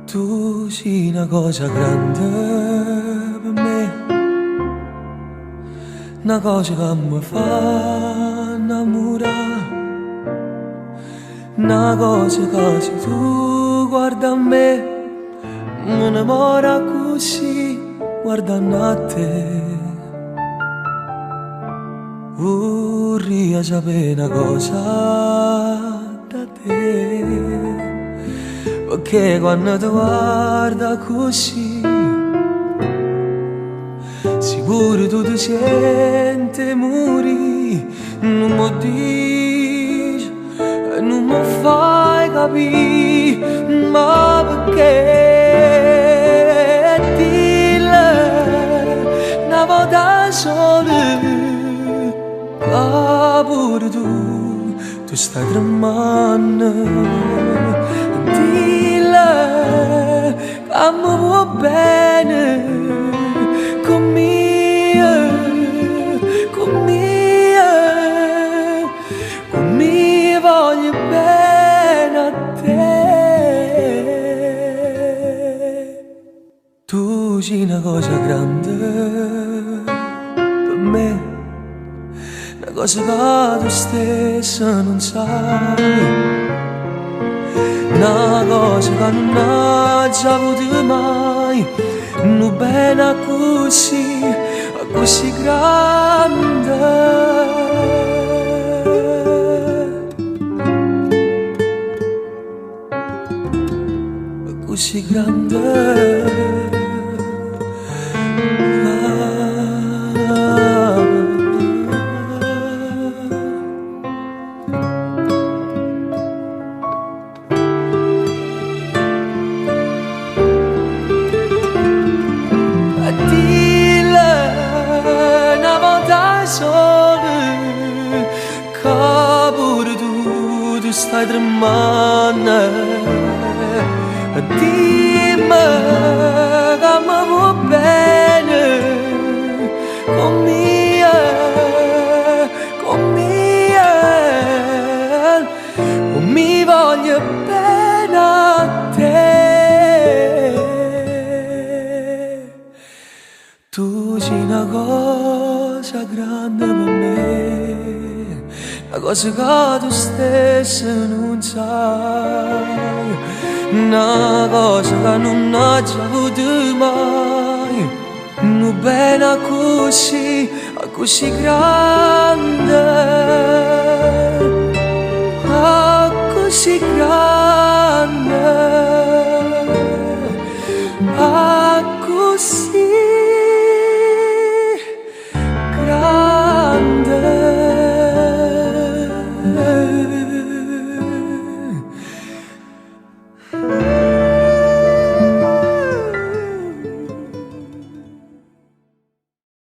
Tu sei una cosa grande per me, una cosa che mi fa innamorare, una cosa che se tu guarda a me mi innamora così guardando a te. Vorrei sapere una cosa da te, perché quando ti guarda così sicuro tu ti senti morire. Non mi dici e non mi fai capire, ma perché dille una volta sola che pure tu stai tremando. Dille che mi vuoi bene, con me, voglio bene a te. Tu sei una cosa grande per me, una cosa che tu stessa non sai, una cosa che non hai avuto mai, non bene così, così grande, così grande. Dille una volta sola che pure tu stai tremando. Dimmi che mi vuoi bene, con me voglio bene a te. Tu sei una cosa grande per me, una cosa che tu stesso non sai, una cosa che non hai avuto mai, non bene così, così grande, così grande, così